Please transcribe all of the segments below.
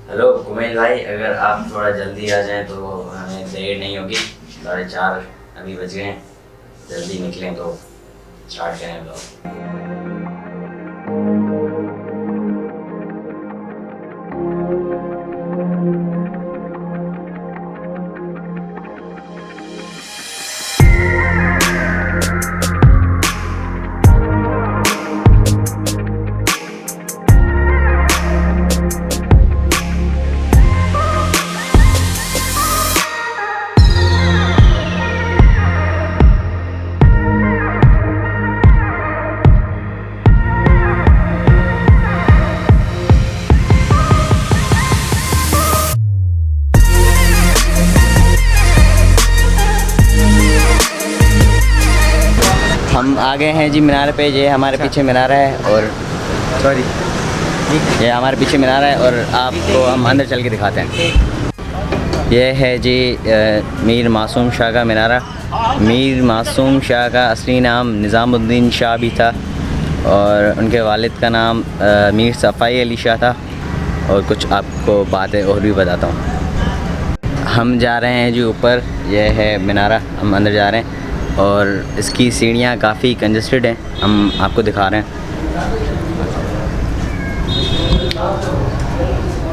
Hello Kumail भाई, अगर आप थोड़ा जल्दी आ जाएं तो हमें देर नहीं होगी। 4:30 अभी बज गए हैं, जल्दी निकलें तो स्टार्ट करें ब्लॉग। हम आ गए हैं जी मीनार पे। ये हमारे पीछे मीनार है और ये हमारे पीछे मीनार है और आपको हम अंदर चल के दिखाते हैं। ये है जी मीर मासूम शाह का मीनारा। मीर मासूम शाह का असली नाम निज़ामुद्दीन शाह भी था और उनके वालिद का नाम मीर सफ़ाई अली शाह था। और कुछ आपको बातें और भी बताता हूँ। हम जा रहे हैं जी ऊपर, यह है मीनारा, हम अंदर जा रहे हैं और इसकी सीढ़ियाँ काफ़ी कंजस्टेड हैं, हम आपको दिखा रहे हैं।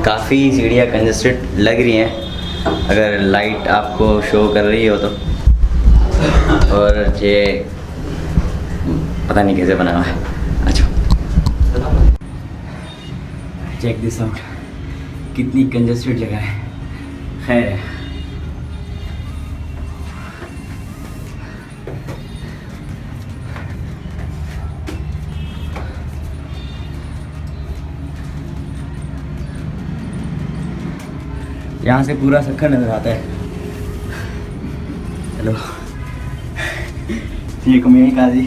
काफ़ी सीढ़ियाँ कंजस्टेड लग रही हैं अगर लाइट आपको शो कर रही हो तो। और ये पता नहीं कैसे बना हुआ है। अच्छा, चेक दिस आउट, कितनी कंजस्टेड जगह है। खैर है, यहाँ से पूरा सखर नज़र आता है। हेलो, ये कुमेल काजी।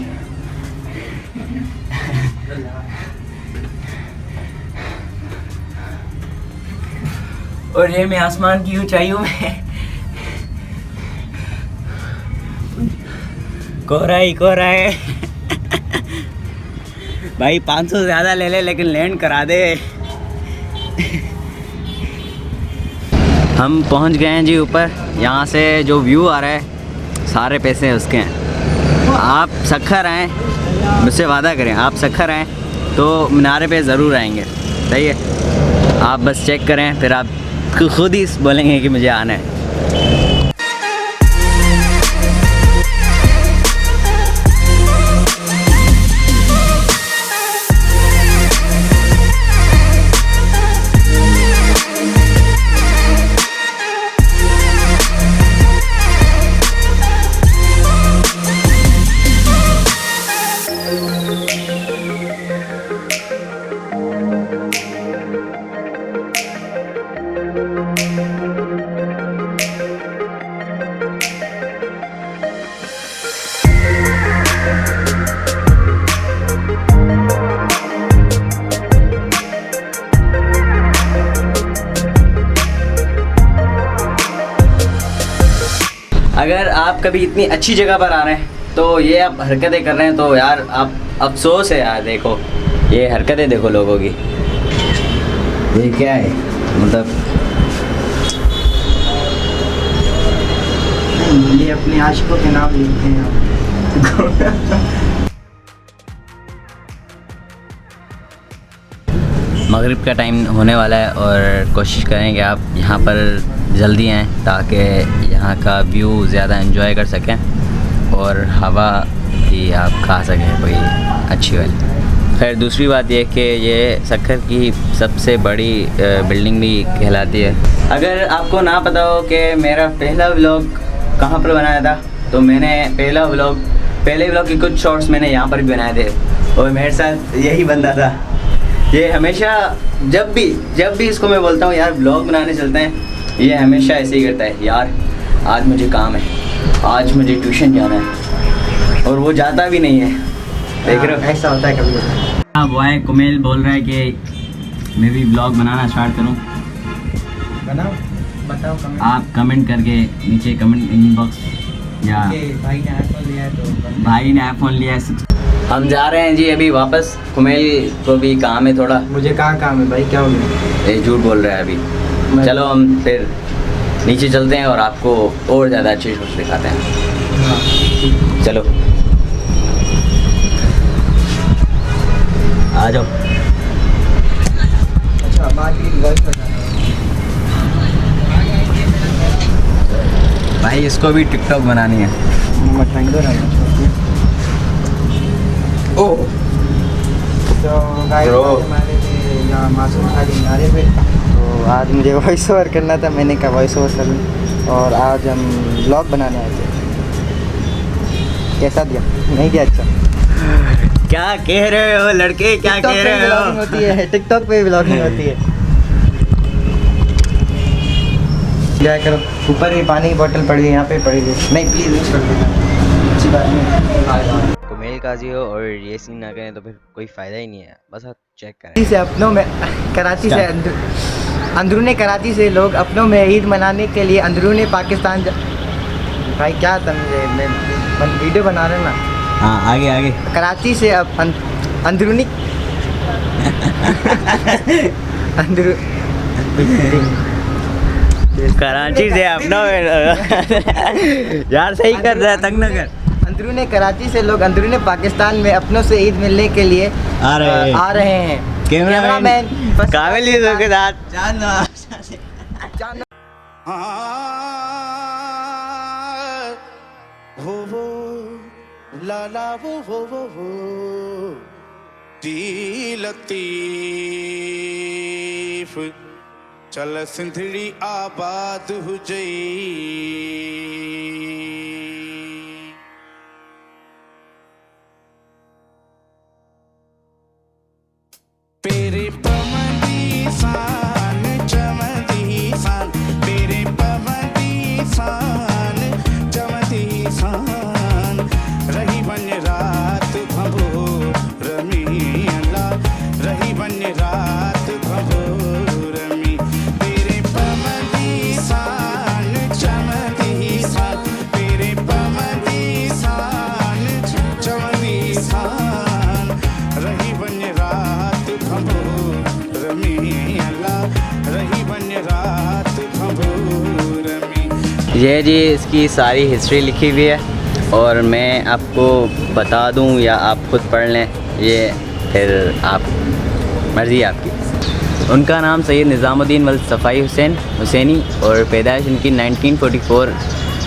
और ये मैं आसमान की ऊंचाइयों में कोहरा ही कोहरा है। भाई 500 ज़्यादा ले ले लेकिन लैंड करा दे। हम पहुंच गए हैं जी ऊपर। यहाँ से जो व्यू आ रहा है सारे पैसे उसके हैं। आप सखर आएँ, मुझसे वादा करें, आप सखर आएँ तो मीनारे पे ज़रूर आएंगे। सही है, आप बस चेक करें, फिर आप खुद ही बोलेंगे कि मुझे आना है। अगर आप कभी इतनी अच्छी जगह पर आ रहे हैं तो ये आप हरकतें कर रहे हैं तो यार आप अफसोस है यार। देखो ये हरकतें देखो लोगों की, ये क्या है मतलब। ये अपने आशिकों के नाम लिखते हैं। मगरिब का टाइम होने वाला है और कोशिश करें कि आप यहाँ पर जल्दी आएँ ताकि यहाँ का व्यू ज़्यादा एंजॉय कर सकें और हवा भी आप खा सकें कोई अच्छी वाली। खैर दूसरी बात यह कि ये सखर की सबसे बड़ी बिल्डिंग भी कहलाती है। अगर आपको ना पता हो कि मेरा पहला व्लॉग कहाँ पर बनाया था तो मैंने पहले व्लॉग के कुछ शॉर्ट्स मैंने यहाँ पर भी बनाए थे और मेरे साथ यही बंदा था। ये हमेशा जब भी इसको मैं बोलता हूँ यार व्लॉग बनाने चलते हैं, ये हमेशा ऐसे ही करता है, यार आज मुझे काम है, आज मुझे ट्यूशन जाना है, और वो जाता भी नहीं है। देख रहे हो ऐसा होता है कभी। हाँ बॉय कुमेल बोल रहा है कि मैं भी ब्लॉग बनाना स्टार्ट करूँ। बनाओ, बताओ कमेंट। आप कमेंट करके नीचे कमेंट इनबॉक्स या भाई ने आईफोन लिया है तो भाई ने आईफोन लिया है हम जा रहे हैं जी अभी वापस। कुमेल को भी काम है थोड़ा। मुझे कहाँ काम है भाई, क्या हो गया? ये झूठ बोल रहा है अभी। चलो हम फिर नीचे चलते हैं और आपको और ज़्यादा अच्छी शॉट्स दिखाते हैं। हाँ। चलो आ जाओ। अच्छा बाकी वॉइस बताना भाई, इसको भी टिकटॉक बनानी है। मठंडो रहना। ओह तो गाइस Bro. हमारे लिए यहाँ मासूम खाली किनारे पे, तो आज मुझे वॉइस ओवर करना था, मैंने कहा वॉइस ओवर कर लूँ। और आज हम ब्लॉग बनाने आए थे। कैसा दिया? नहीं दिया? अच्छा। क्या कह रहे हो लड़के, क्या टिकटॉक कह पे रहे ब्लॉगिंग हो? होती है, टिकटॉक पे ब्लॉगिंग होती है। क्या करो, ऊपर भी पानी की बोतल पड़ी है, यहाँ पे पड़ी है। नहीं प्लीज़ यूज़ कर देना, अच्छी बात नहीं। कुमेल काजी हो और ये सीन ना करें तो फिर कोई फ़ायदा ही नहीं है। बस आप चेक करें। कराची से अपनों में, कराची से अंदरूनी कराची से लोग अपनों में ईद मनाने के लिए अंदरूनी पाकिस्तान भाई क्या समझे, मैं वीडियो बना रहा हूँ ना। हाँ आगे आगे। कराची से अब अंदरूनी अंदरू कराची से अपना यार सही कर रहा है, तंग न कर। अंदरूनी कराची से लोग अंदरूनी पाकिस्तान में अपनों से ईद मिलने के लिए आ रहे हैं। हैं। कैमरामैन काबिल के साथ वो लाला वो दी लतीफ चल सिंधड़ी आबाद हुजई पेरे पमदी सान चमदी सान पेरे पमदी सान चमदी सान रही बन रात भंभो रमी अल्लाह रही बन रात भंभो रमी पेरे पमदी सान चमदी सान पेरे पमदी सान चमदी सान रही बन रात भंभो रमी अल्लाह रही बन रात भंभो रमी। ये जी इसकी सारी हिस्ट्री लिखी हुई है और मैं आपको बता दूं या आप खुद पढ़ लें, ये फिर आप मर्ज़ी आपकी। उनका नाम सैयद निज़ामुद्दीन वल्द सफ़ाई हुसैनी और पैदाइश इनकी 1944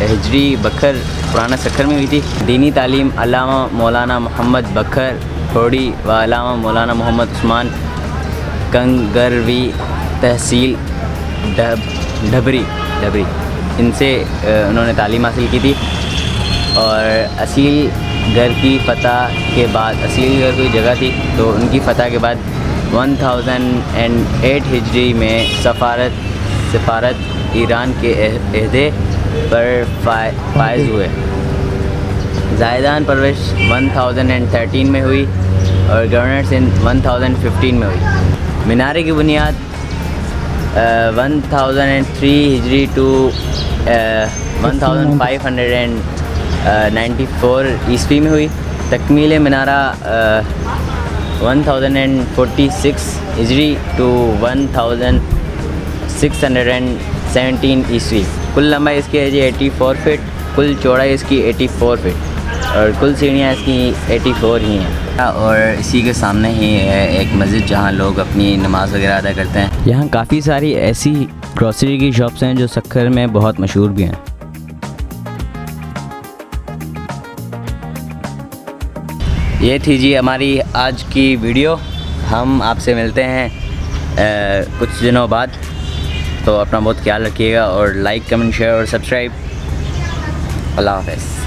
हिजरी बखर पुराना सखर में हुई थी। दीनी तालीम अल्लामा मौलाना मोहम्मद बखर थोड़ी व अल्लामा मौलाना मोहम्मद उस्मान कंगरवी तहसील ढबरी इनसे उन्होंने तालीम हासिल की थी। और असील घर की फ़तह के बाद, असील घर कोई जगह थी तो उनकी फ़तह के बाद 1008 हिजरी में सफ़ारत ईरान के अहदे पर फायज हुए। जायदान परवरिश 1013 में हुई और गवर्नर सिंध 1015 में हुई। मीनारे की बुनियाद 1003 हिजरी टू 1594 ईस्वी में हुई। तकमील मीनारा 1046 हिजरी टू 1617 ईस्वी। कुल लंबाई इसकी है जी 84 फीट, कुल चौड़ाई इसकी 84 फीट और कुल सीढ़ियाँ इसकी 84 ही हैं। और इसी के सामने ही है एक मस्जिद जहाँ लोग अपनी नमाज़ वगैरह अदा करते हैं। यहाँ काफ़ी सारी ऐसी ग्रॉसरी की शॉप्स हैं जो सक्खर में बहुत मशहूर भी हैं। ये थी जी हमारी आज की वीडियो। हम आपसे मिलते हैं कुछ दिनों बाद, तो अपना बहुत ख्याल रखिएगा और लाइक कमेंट शेयर और सब्सक्राइब। अल्लाह हाफ़िज़।